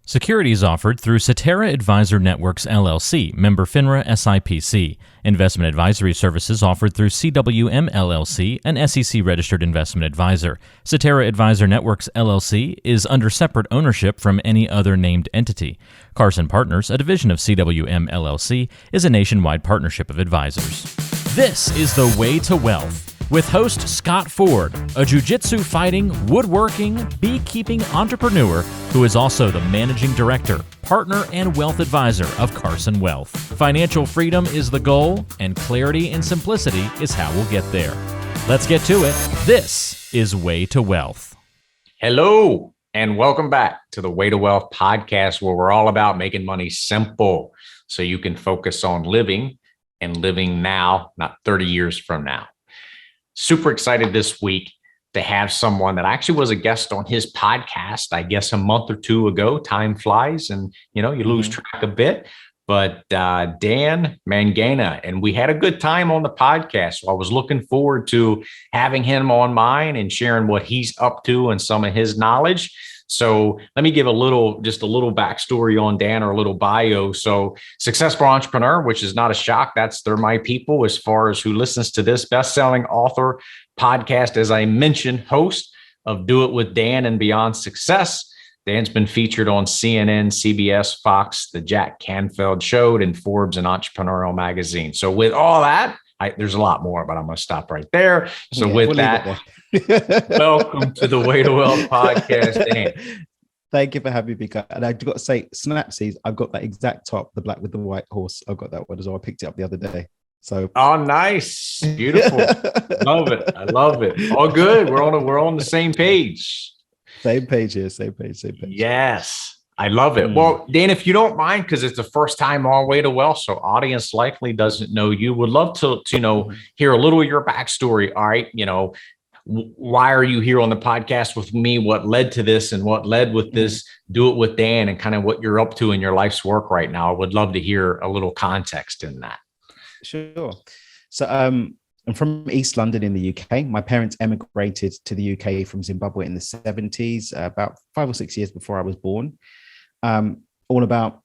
Securities offered through Cetera Advisor Networks, LLC, member FINRA SIPC. Investment advisory services offered through CWM, LLC, an SEC-registered investment advisor. Cetera Advisor Networks, LLC is under separate ownership from any other named entity. Carson Partners, a division of CWM, LLC, is a nationwide partnership of advisors. This is The Way to Wealth, with host Scott Ford, a jiu-jitsu fighting, woodworking, beekeeping entrepreneur who is also the managing director, partner, and wealth advisor of Carson Wealth. Financial freedom is the goal, and clarity and simplicity is how we'll get there. Let's get to it. This is Way to Wealth. Hello, and welcome back to the Way to Wealth podcast, where we're all about making money simple so you can focus on living and living now, not 30 years from now. Super excited this week to have someone that actually was a guest on his podcast, I guess a month or two ago. Time flies and, you lose track a bit. But Dan Mangena, and we had a good time on the podcast. So I was looking forward to having him on mine and sharing what he's up to and some of his knowledge. So let me give just a little backstory on Dan, or a little bio. So successful entrepreneur, which is not a shock. They're my people as far as who listens to this. Best-selling author, podcast, as I mentioned, host of Do It With Dan and Beyond Success. Dan's been featured on CNN, CBS, Fox, The Jack Canfield Show, and Forbes and Entrepreneurial Magazine. So with all that, there's a lot more, but I'm going to stop right there. So with that, welcome to the Way to Wealth podcast, Dan. Thank you for having me, and I've got to say, Snapsies, I've got that exact top, the black with the white horse. I've got that one as well. I picked it up the other day. So, oh, nice, beautiful, love it. I love it. All good. We're on the same page. Same page here. Same page. Yes. I love it. Well, Dan, if you don't mind, because it's the first time on Way to Wealth, so audience likely doesn't know you, would love to hear a little of your backstory. All right. Why are you here on the podcast with me? What led to this, and what led with this Do It With Dan, and kind of what you're up to in your life's work right now? I would love to hear a little context in that. Sure. So I'm from East London in the UK. My parents emigrated to the UK from Zimbabwe in the 70s, about 5 or 6 years before I was born. All about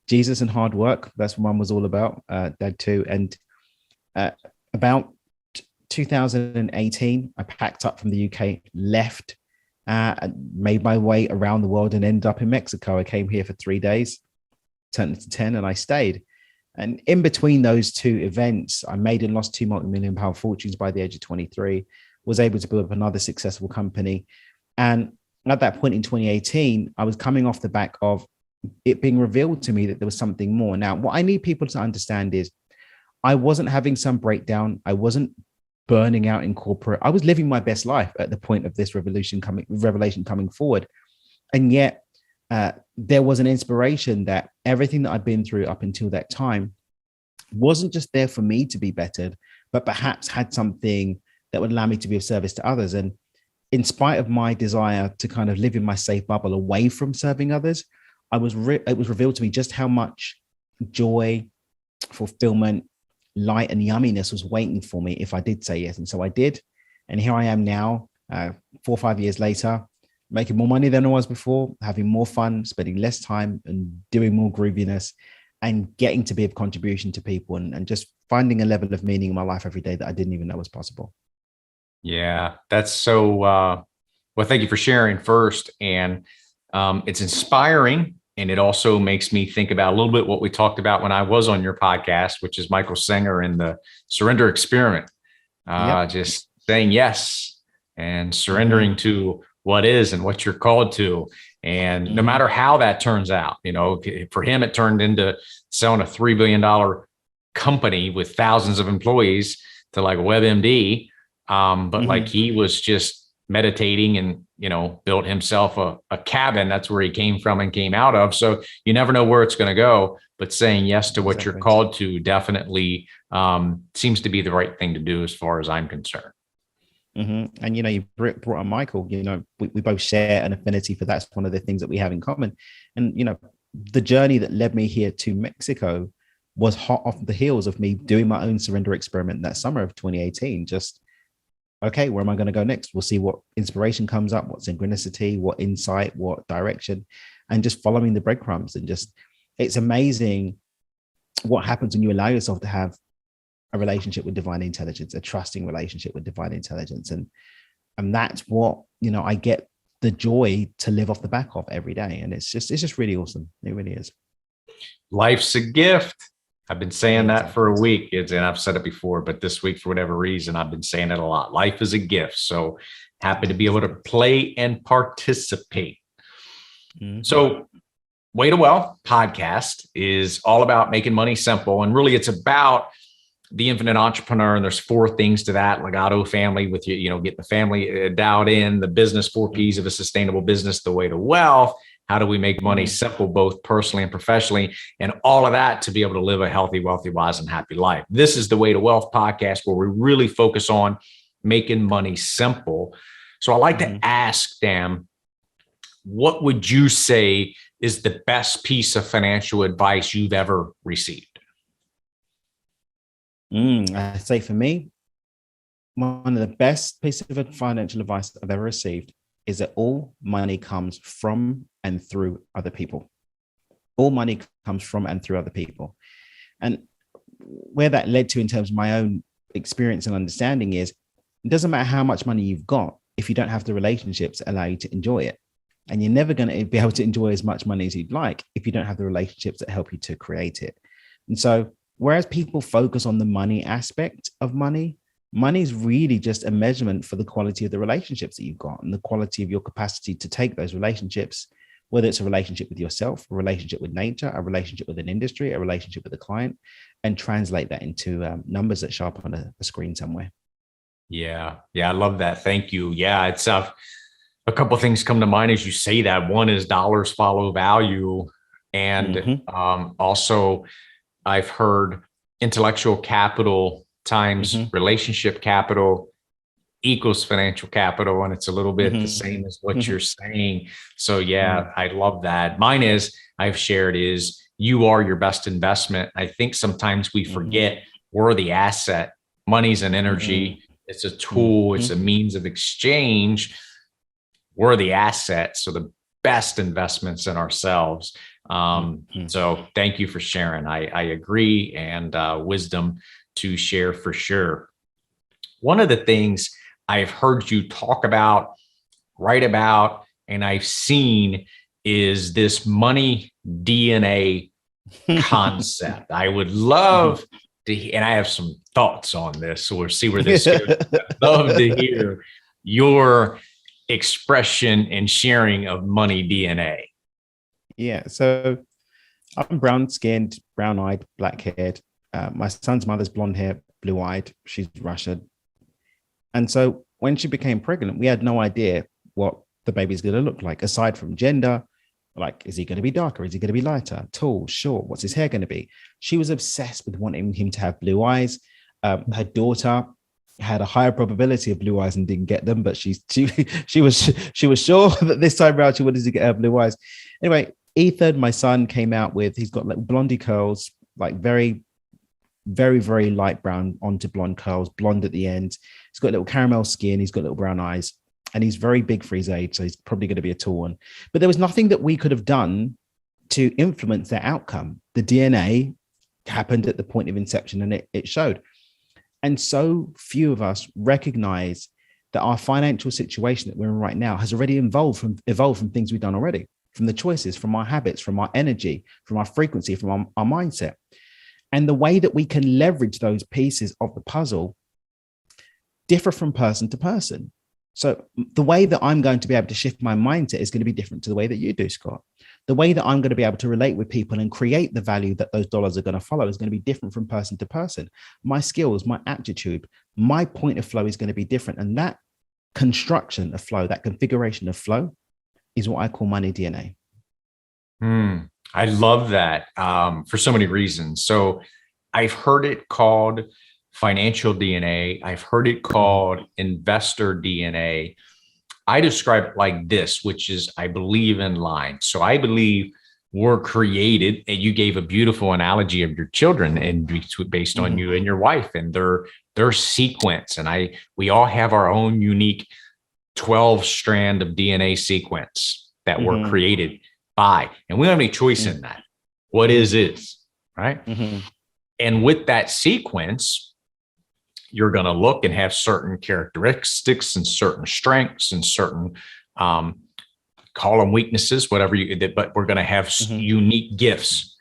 Jesus and hard work. That's what Mum was all about, Dad too. And about 2018, I packed up from the UK, left, and made my way around the world and ended up in Mexico. I came here for 3 days, turned it to 10, and I stayed. And in between those two events, I made and lost 2 multi-million pound fortunes by the age of 23, was able to build up another successful company. And at that point in 2018, I was coming off the back of it being revealed to me that there was something more. Now, what I need people to understand is I wasn't having some breakdown. I wasn't burning out in corporate. I was living my best life at the point of this revelation coming forward. And yet there was an inspiration that everything that I'd been through up until that time wasn't just there for me to be bettered, but perhaps had something that would allow me to be of service to others. And in spite of my desire to kind of live in my safe bubble away from serving others, it was revealed to me just how much joy, fulfillment, light, and yumminess was waiting for me if I did say yes. And so I did. And here I am now, 4 or 5 years later, making more money than I was before, having more fun, spending less time and doing more grooviness, and getting to be of contribution to people, and just finding a level of meaning in my life every day that I didn't even know was possible. Yeah, that's so, well, thank you for sharing first. And it's inspiring. And it also makes me think about a little bit what we talked about when I was on your podcast, which is Michael Singer and the surrender experiment. Just saying yes and surrendering to what is and what you're called to. And no matter how that turns out, for him, it turned into selling a $3 billion company with thousands of employees to like WebMD. But like he was just meditating and, built himself a cabin. That's where he came from and came out of. So you never know where it's going to go, but saying yes to what you're called to definitely seems to be the right thing to do as far as I'm concerned. And, you brought on Michael, we both share an affinity for that's one of the things that we have in common. And, the journey that led me here to Mexico was hot off the heels of me doing my own surrender experiment that summer of 2018. Just, okay, where am I going to go next? We'll see what inspiration comes up, what synchronicity, what insight, what direction. and just following the breadcrumbs. And just, it's amazing what happens when you allow yourself to have a relationship with divine intelligence, a trusting relationship with divine intelligence. And that's what, I get the joy to live off the back of every day. And it's just really awesome. It really is. Life's a gift. I've been saying that for a week, and I've said it before, but this week, for whatever reason, I've been saying it a lot. Life is a gift. So happy to be able to play and participate. Mm-hmm. So Way to Wealth podcast is all about making money simple. And really, it's about the infinite entrepreneur. And there's 4 things to that. Legato family with you, get the family dialed in, the business, 4 P's of a sustainable business, the way to wealth. How do we make money simple, both personally and professionally, and all of that to be able to live a healthy, wealthy, wise, and happy life. This is the Way to Wealth podcast, where we really focus on making money simple. So I like to ask Dan, what would you say is the best piece of financial advice you've ever received? I'd say for me, one of the best pieces of financial advice I've ever received is that all money comes from and through other people. All money comes from and through other people. And where that led to in terms of my own experience and understanding is, it doesn't matter how much money you've got if you don't have the relationships that allow you to enjoy it. And you're never going to be able to enjoy as much money as you'd like if you don't have the relationships that help you to create it. And so, whereas people focus on the money aspect of money, money is really just a measurement for the quality of the relationships that you've got and the quality of your capacity to take those relationships, whether it's a relationship with yourself, a relationship with nature, a relationship with an industry, a relationship with a client, and translate that into numbers that show up on a screen somewhere. Yeah, I love that. Thank you. Yeah, it's a couple of things come to mind as you say that. One is dollars follow value. And also, I've heard intellectual capital times relationship capital equals financial capital. And it's a little bit the same as what you're saying. So I love that. Mine is, I've shared, is you are your best investment. I think sometimes we forget we're the asset. Money's an energy. It's a tool. It's a means of exchange. We're the asset. So the best investments in ourselves. So thank you for sharing. I agree, and wisdom to share for sure. One of the things I've heard you talk about, write about, and I've seen is this money DNA concept. I would love to, and I have some thoughts on this, so we'll see where this goes. I'd love to hear your expression and sharing of money DNA. Yeah, so I'm brown-skinned, brown-eyed, black-haired. My son's mother's blonde hair, blue-eyed. She's Russian. And so when she became pregnant, we had no idea what the baby's going to look like, aside from gender. Like, is he going to be darker? Is he going to be lighter? Tall, short? What's his hair going to be? She was obsessed with wanting him to have blue eyes. Her daughter had a higher probability of blue eyes and didn't get them, but she was sure that this time around she wanted to get her blue eyes. Anyway, Ethan, my son, came out with, he's got like blondie curls, like very, very, very light brown onto blonde curls, blonde at the end. He's got little caramel skin. He's got little brown eyes, and he's very big for his age. So he's probably going to be a tall one, but there was nothing that we could have done to influence their outcome. The DNA happened at the point of inception, and it showed. And so few of us recognize that our financial situation that we're in right now has already evolved from things we've done already, from the choices, from our habits, from our energy, from our frequency, from our mindset. And the way that we can leverage those pieces of the puzzle differ from person to person. So the way that I'm going to be able to shift my mindset is going to be different to the way that you do, Scott. The way that I'm going to be able to relate with people and create the value that those dollars are going to follow is going to be different from person to person. My skills, my aptitude, my point of flow is going to be different. And that construction of flow, that configuration of flow, is what I call money DNA. I love that for so many reasons. So I've heard it called financial DNA. I've heard it called investor DNA. I describe it like this, which is, I believe in line. So I believe we're created, and you gave a beautiful analogy of your children and based on you and your wife and their sequence. And we all have our own unique 12 strand of DNA sequence that were created buy. And we don't have any choice in that. What is, right? And with that sequence, you're going to look and have certain characteristics and certain strengths and certain, call them weaknesses, whatever but we're going to have unique gifts.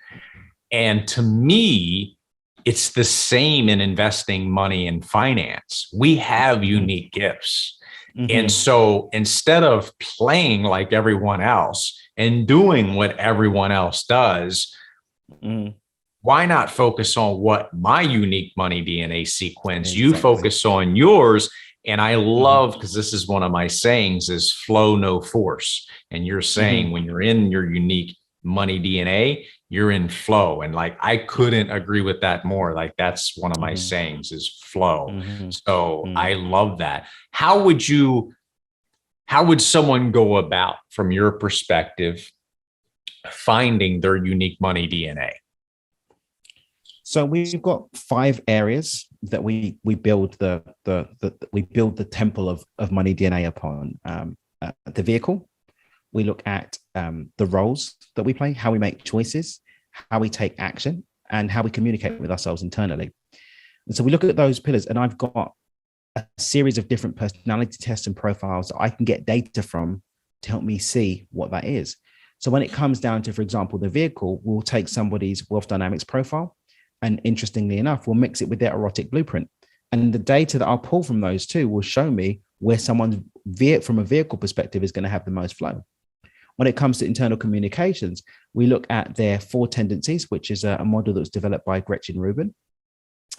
And to me, it's the same in investing money in finance. We have unique gifts. And so instead of playing like everyone else and doing what everyone else does, why not focus on what my unique money DNA sequence, you focus on yours. And I love, because this is one of my sayings, is flow, no force. And you're saying when you're in your unique money DNA, you're in flow. And like, I couldn't agree with that more. Like, that's one of my sayings, is flow. So I love that. How would someone go about, from your perspective, finding their unique money DNA? So we've got 5 areas that we build the temple of money DNA upon. The vehicle. We look at the roles that we play, how we make choices, how we take action, and how we communicate with ourselves internally. And so we look at those pillars, and I've got a series of different personality tests and profiles that I can get data from to help me see what that is. So when it comes down to, for example, the vehicle, we'll take somebody's wealth dynamics profile, and interestingly enough, we'll mix it with their erotic blueprint. And the data that I'll pull from those two will show me where someone's from a vehicle perspective is going to have the most flow. When it comes to internal communications, we look at their 4 tendencies, which is a model that was developed by Gretchen Rubin.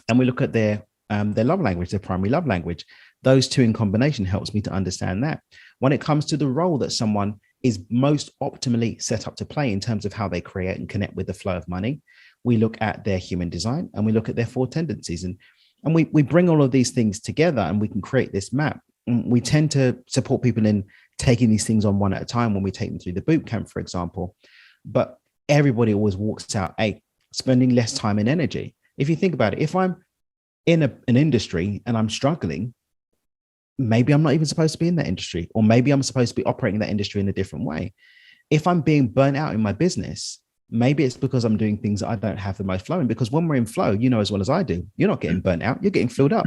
And we look at their love language, their primary love language. Those two in combination helps me to understand that. When it comes to the role that someone is most optimally set up to play in terms of how they create and connect with the flow of money, we look at their human design, and we look at their 4 tendencies. And we bring all of these things together, and we can create this map. And we tend to support people in taking these things on one at a time when we take them through the boot camp, for example. But everybody always walks out, spending less time and energy. If you think about it, if I'm in an industry and I'm struggling, maybe I'm not even supposed to be in that industry, or maybe I'm supposed to be operating that industry in a different way. If I'm being burnt out in my business, maybe it's because I'm doing things that I don't have the most flow in. Because when we're in flow, you know as well as I do, you're not getting burnt out, you're getting filled up.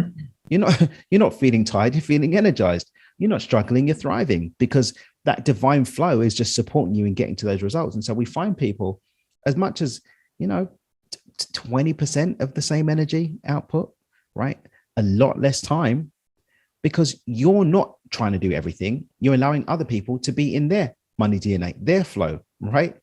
You're not feeling tired, you're feeling energized. You're not struggling, you're thriving, because that divine flow is just supporting you in getting to those results. And so we find people, as much as 20% of the same energy output, right? A lot less time, because you're not trying to do everything. You're allowing other people to be in their money DNA, their flow, right?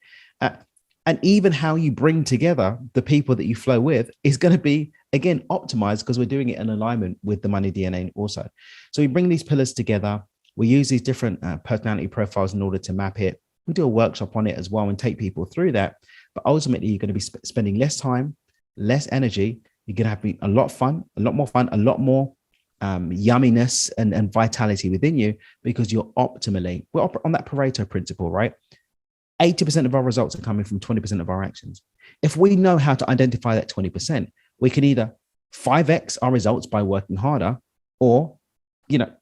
And even how you bring together the people that you flow with is going to be, again, optimized, because we're doing it in alignment with the money DNA also. So we bring these pillars together. We use these different personality profiles in order to map it. We do a workshop on it as well and take people through that. But ultimately, you're going to be spending less time, less energy. You're going to have a lot of fun, a lot more fun, a lot more yumminess and vitality within you, because we're on that Pareto principle, right? 80% of our results are coming from 20% of our actions. If we know how to identify that 20%, we can either 5x our results by working harder, or,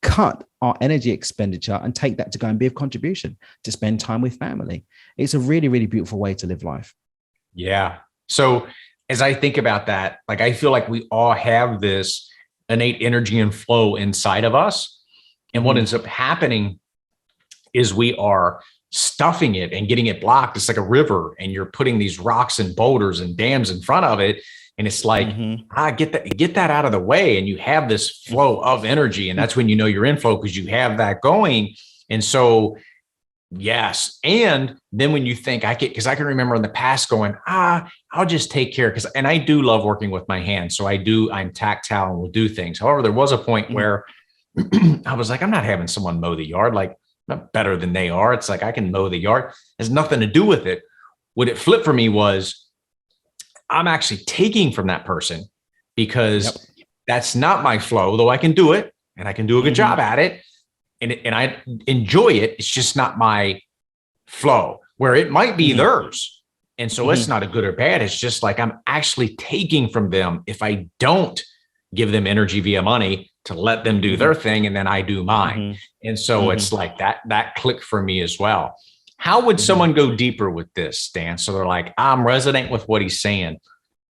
cut our energy expenditure and take that to go and be of contribution, to spend time with family. It's a really, really beautiful way to live life. Yeah. So as I think about that, like, I feel like we all have this innate energy and flow inside of us. And what ends up happening is we are stuffing it and getting it blocked. It's like a river, and you're putting these rocks and boulders and dams in front of it. And it's like, get that out of the way. And you have this flow of energy. And that's when you know you're in flow, because you have that going. And so, yes. And then when you think because I can remember in the past going, I'll just take care. And I do love working with my hands. So I'm tactile and will do things. However, there was a point where I was like, I'm not having someone mow the yard. Like, not better than they are. It's like, I can mow the yard. It has nothing to do with it. What it flipped for me was, I'm actually taking from that person, because that's not my flow, though I can do it and I can do a good job at it. And I enjoy it. It's just not my flow, where it might be theirs. And so it's not a good or bad. It's just like, I'm actually taking from them if I don't give them energy via money to let them do their thing, and then I do mine. And so it's like that click for me as well. How would someone go deeper with this, Dan? So they're like, I'm resonant with what he's saying.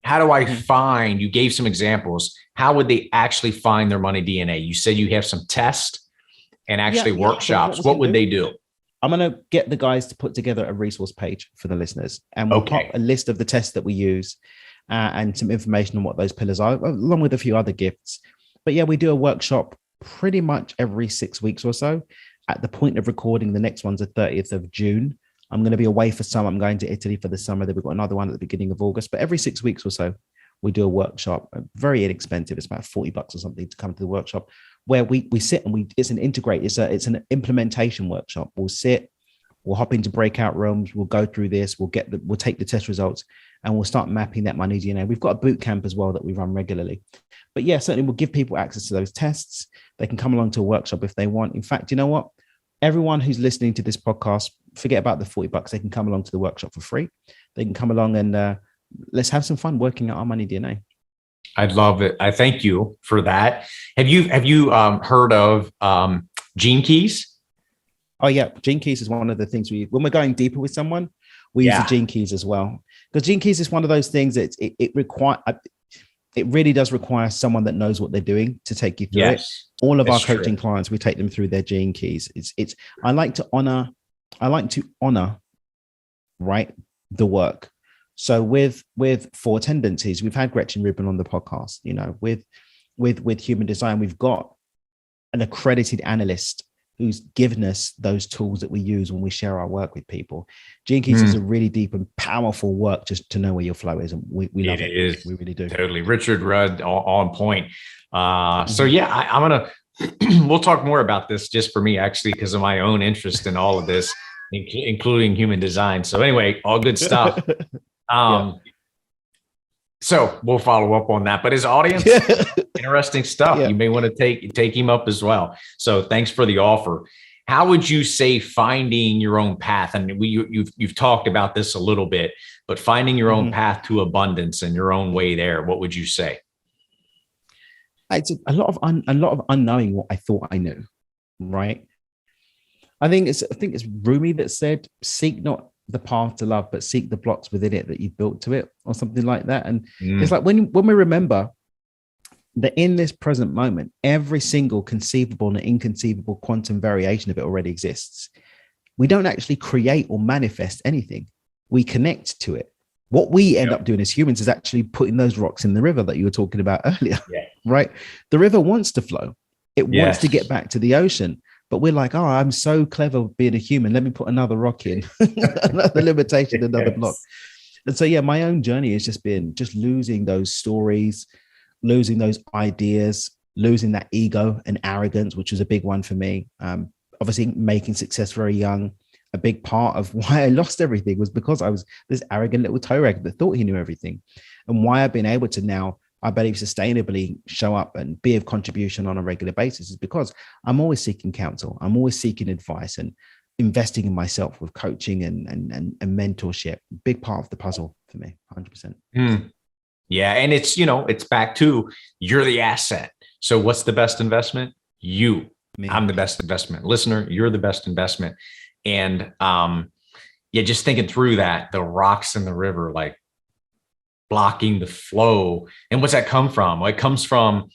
How do I find, you gave some examples, how would they actually find their money DNA? You said you have some tests and actually workshops. So what would they do? I'm going to get the guys to put together a resource page for the listeners, and we'll pop a list of the tests that we use and some information on what those pillars are, along with a few other gifts. But yeah, we do a workshop pretty much every 6 weeks or so. At the point of recording, the next one's the 30th of June. I'm going to be away for summer. I'm going to Italy for the summer. Then we've got another one at the beginning of August. But every 6 weeks or so, we do a workshop. Very inexpensive. It's about $40 or something to come to the workshop, where we sit and it's an integrate. It's an implementation workshop. We'll sit, we'll hop into breakout rooms. We'll go through this. We'll take the test results, and we'll start mapping that money DNA. We've got a boot camp as well that we run regularly. But yeah, certainly we'll give people access to those tests. They can come along to a workshop if they want. In fact, you know what? Everyone who's listening to this podcast, forget about the $40. They can come along to the workshop for free. They can come along and let's have some fun working out our money DNA. I'd love it. I thank you for that. Have you heard of Gene Keys? Oh yeah, Gene Keys is one of the things when we're going deeper with someone, we use the Gene Keys as well. Because Gene Keys is one of those things that it really does require someone that knows what they're doing to take you through it. All of our coaching clients, we take them through their Gene Keys. I like to honor, right, the work. So with 4 Tendencies, we've had Gretchen Rubin on the podcast. You know, with Human Design, we've got an accredited analyst who's given us those tools that we use when we share our work with people. Gene Keys is a really deep and powerful work just to know where your flow is. And we love it. Is. We really do. Totally. Richard Rudd on point. So yeah, I'm going to, we'll talk more about this just for me, actually, because of my own interest in all of this, including human design. So anyway, all good stuff. So we'll follow up on that, but his audience, interesting stuff. You may want to take him up as well. So thanks for the offer. How would you say finding your own path? And you've talked about this a little bit, but finding your own path to abundance and your own way there, what would you say? It's a lot of unknowing what I thought I knew, right? I think it's Rumi that said, "Seek not the path to love, but seek the blocks within it that you've built to it," or something like that. And it's like when we remember that in this present moment, every single conceivable and inconceivable quantum variation of it already exists. We don't actually create or manifest anything. We connect to it. What we end up doing as humans is actually putting those rocks in the river that you were talking about earlier, right? The river wants to flow. It wants to get back to the ocean. But we're like, oh, I'm so clever being a human. Let me put another rock in, another limitation, another block. And so, yeah, my own journey has just been losing those stories, losing those ideas, losing that ego and arrogance, which was a big one for me. Obviously, making success very young. A big part of why I lost everything was because I was this arrogant little toe rag that thought he knew everything. And why I've been able to now, I believe, sustainably show up and be of contribution on a regular basis is because I'm always seeking counsel. I'm always seeking advice and investing in myself with coaching and mentorship. Big part of the puzzle for me, 100%. Yeah. And it's back to, you're the asset. So what's the best investment? You. Me. I'm the best investment. Listener, you're the best investment. And just thinking through that, the rocks in the river, like blocking the flow. And what's that come from? Well, it comes from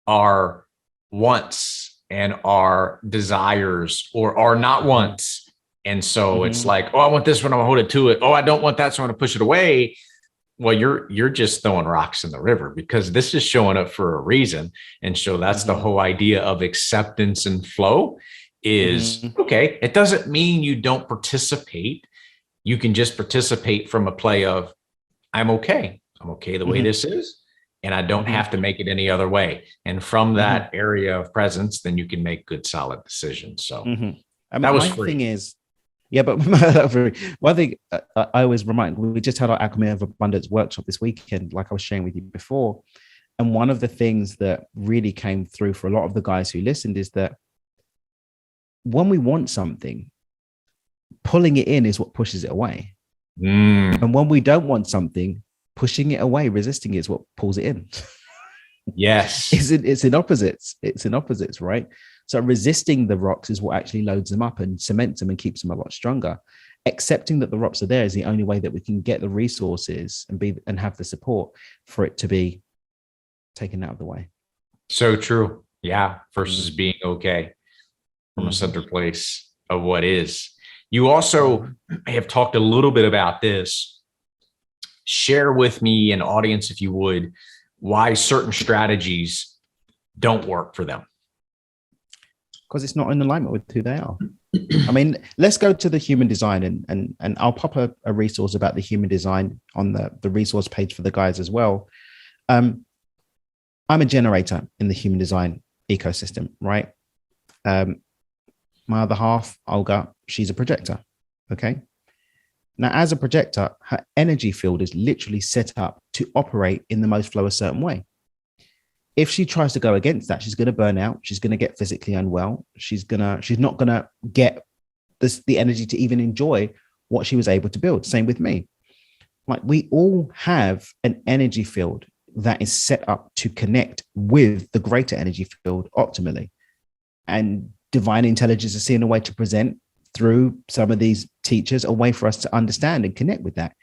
our wants and our desires, or our not wants. And so it's like, oh, I want this one, I'm gonna hold it to it. Oh, I don't want that, so I'm gonna push it away. Well, you're just throwing rocks in the river, because this is showing up for a reason. And so that's the whole idea of acceptance and flow is, okay, it doesn't mean you don't participate. You can just participate from a play of, I'm okay the way this is, and I don't have to make it any other way. And from that area of presence, then you can make good, solid decisions. So that was free. Thing is, but one thing I always remind, we just had our Alchemy of Abundance workshop this weekend, like I was sharing with you before. And one of the things that really came through for a lot of the guys who listened is that when we want something, pulling it in is what pushes it away. And when we don't want something, pushing it away, resisting it is what pulls it in. Yes. It's in opposites. It's in opposites, right? So resisting the rocks is what actually loads them up and cements them and keeps them a lot stronger. accepting that the rocks are there is the only way that we can get the resources and have the support for it to be taken out of the way. So true. Yeah. Versus being okay from a center place of what is. You also have talked a little bit about this. Share with me, an audience, if you would, why certain strategies don't work for them. Because it's not in alignment with who they are. I mean, let's go to the human design, and I'll pop a resource about the human design on the resource page for the guys as well. I'm a generator in the human design ecosystem, right? My other half, Olga, she's a projector. Okay. Now, as a projector, her energy field is literally set up to operate in the most flow a certain way. If she tries to go against that, she's going to burn out. She's going to get physically unwell. She's not going to get the energy to even enjoy what she was able to build. Same with me. Like, we all have an energy field that is set up to connect with the greater energy field optimally. And divine intelligence is seeing a way to present through some of these teachers a way for us to understand and connect with that.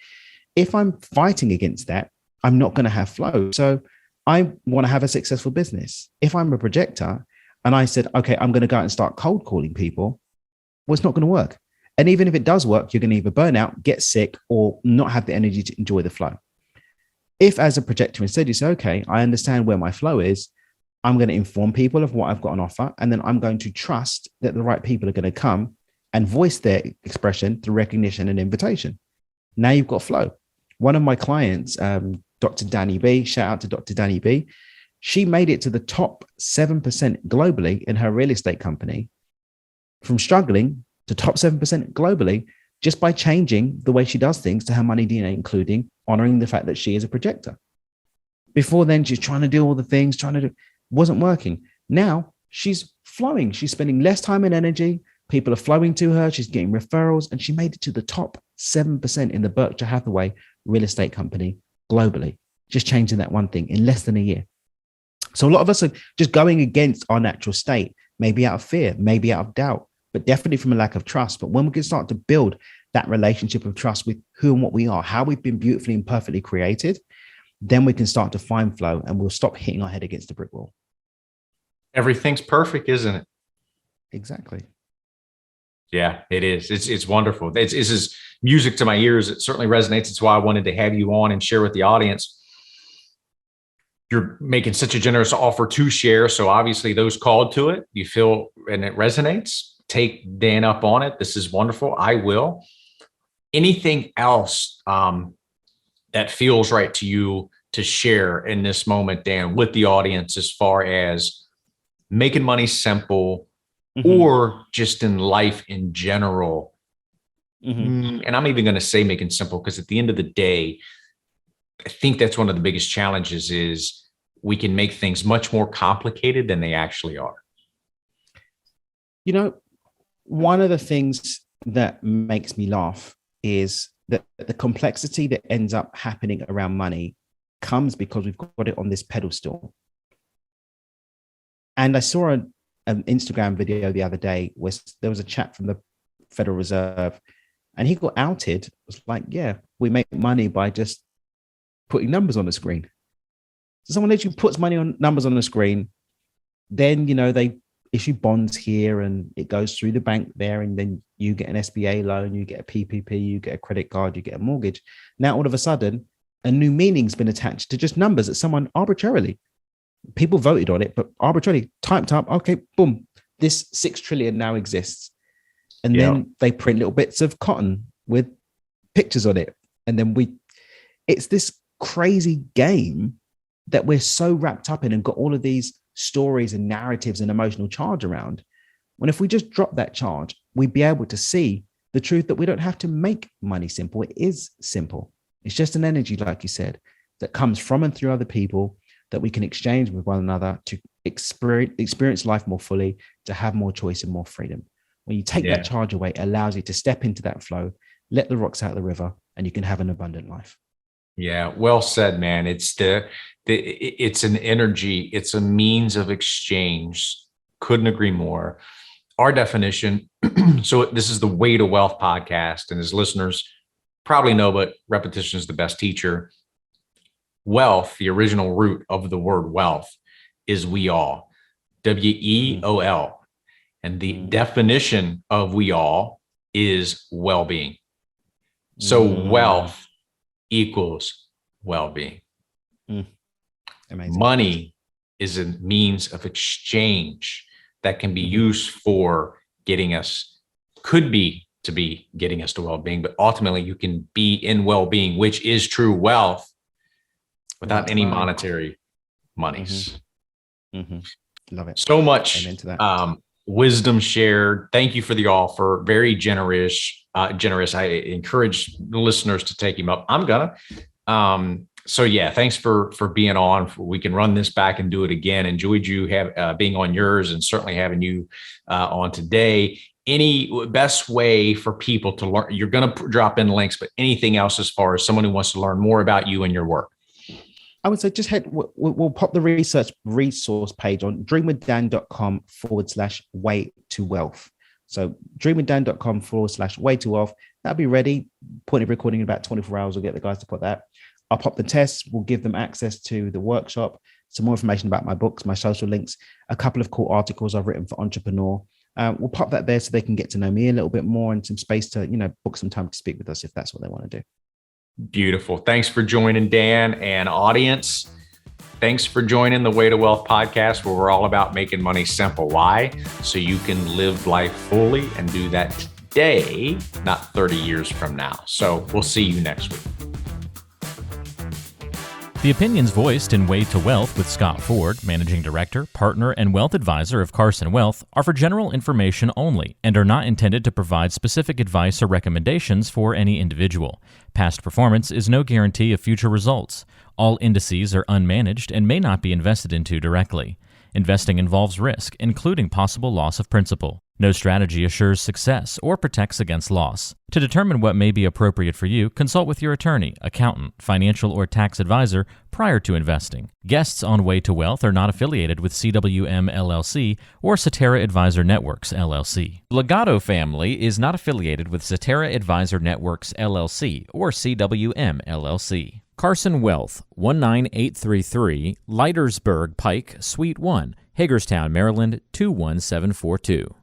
If I'm fighting against that, I'm not going to have flow. So I want to have a successful business. If I'm a projector and I said, okay, I'm going to go out and start cold calling people, well, it's not going to work. And even if it does work, you're going to either burn out, get sick, or not have the energy to enjoy the flow. If as a projector instead you say, okay, I understand where my flow is, I'm going to inform people of what I've got on offer, and then I'm going to trust that the right people are going to come and voice their expression through recognition and invitation. Now you've got flow. One of my clients, Dr. Danny B, shout out to Dr. Danny B, she made it to the top 7% globally in her real estate company, from struggling to top 7% globally, just by changing the way she does things to her money DNA, including honoring the fact that she is a projector. Before then, she's trying to do all the things, wasn't working. Now she's flowing. She's spending less time and energy. People are flowing to her. She's getting referrals, and she made it to the top 7% in the Berkshire Hathaway real estate company globally, just changing that one thing in less than a year. So a lot of us are just going against our natural state, maybe out of fear, maybe out of doubt, but definitely from a lack of trust. But when we can start to build that relationship of trust with who and what we are, how we've been beautifully and perfectly created, then we can start to find flow, and we'll stop hitting our head against the brick wall. Everything's perfect, isn't it? Exactly. Yeah, it is. It's wonderful. This is music to my ears. It certainly resonates. It's why I wanted to have you on and share with the audience. You're making such a generous offer to share. So obviously those called to it, you feel, and it resonates, take Dan up on it. This is wonderful. I will. Anything else that feels right to you to share in this moment, Dan, with the audience, as far as making money simple, or just in life in general? And I'm even going to say making simple, because at the end of the day, I think that's one of the biggest challenges is we can make things much more complicated than they actually are. You know, one of the things that makes me laugh is that the complexity that ends up happening around money comes because we've got it on this pedestal. And I saw an Instagram video the other day where there was a chap from the Federal Reserve, and he got outed. It was like, yeah, we make money by just putting numbers on the screen. So someone literally puts numbers on the screen, then, they issue bonds here and it goes through the bank there, and then you get an SBA loan, you get a PPP, you get a credit card, you get a mortgage. Now, all of a sudden, a new meaning's been attached to just numbers that someone arbitrarily, people voted on it, but arbitrarily typed up, okay, boom, this 6 trillion now exists. And then they print little bits of cotton with pictures on it. And then it's this crazy game that we're so wrapped up in and got all of these stories and narratives and emotional charge around. When if we just drop that charge, we'd be able to see the truth that we don't have to make money simple. It is simple. It's just an energy, like you said, that comes from and through other people, that we can exchange with one another to experience life more fully, to have more choice and more freedom. When you take that charge away, it allows you to step into that flow, let the rocks out of the river, and you can have an abundant life. Yeah, well said, man. It's it's an energy, it's a means of exchange. Couldn't agree more. our definition, so this is the Way to Wealth podcast, and as listeners probably know, but repetition is the best teacher. Wealth, the original root of the word wealth, is we all, WEOL. And the definition of we all is well-being. So wealth equals well-being. Amazing. Money is a means of exchange that can be used for getting us, could be to be getting us to well-being, but ultimately you can be in well-being, which is true wealth, without any monetary monies. Love it. So much into that. Wisdom shared. Thank you for the offer. Very generous. I encourage the listeners to take him up. I'm gonna. So yeah, thanks for being on. We can run this back and do it again. Enjoyed you being on yours, and certainly having you on today. Any best way for people to learn? You're going to drop in links, but anything else as far as someone who wants to learn more about you and your work? I would say just we'll pop the resource page on dreamwithdan.com/way to wealth. So dreamwithdan.com/way to wealth. That'll be ready. Point of recording in about 24 hours. We'll get the guys to put that. I'll pop the tests. We'll give them access to the workshop, some more information about my books, my social links, a couple of cool articles I've written for Entrepreneur. We'll pop that there so they can get to know me a little bit more, and some space to, book some time to speak with us if that's what they want to do. Beautiful. Thanks for joining, Dan, and audience. Thanks for joining the Way to Wealth podcast, where we're all about making money simple. Why? So you can live life fully and do that today, not 30 years from now. So we'll see you next week. The opinions voiced in Way to Wealth with Scott Ford, Managing Director, Partner, and Wealth Advisor of Carson Wealth, are for general information only and are not intended to provide specific advice or recommendations for any individual. Past performance is no guarantee of future results. All indices are unmanaged and may not be invested into directly. Investing involves risk, including possible loss of principal. No strategy assures success or protects against loss. To determine what may be appropriate for you, consult with your attorney, accountant, financial or tax advisor prior to investing. Guests on Way to Wealth are not affiliated with CWM LLC or Cetera Advisor Networks LLC. Legato Family is not affiliated with Cetera Advisor Networks LLC or CWM LLC. Carson Wealth, 19833 Leitersburg Pike, Suite 1, Hagerstown, Maryland, 21742.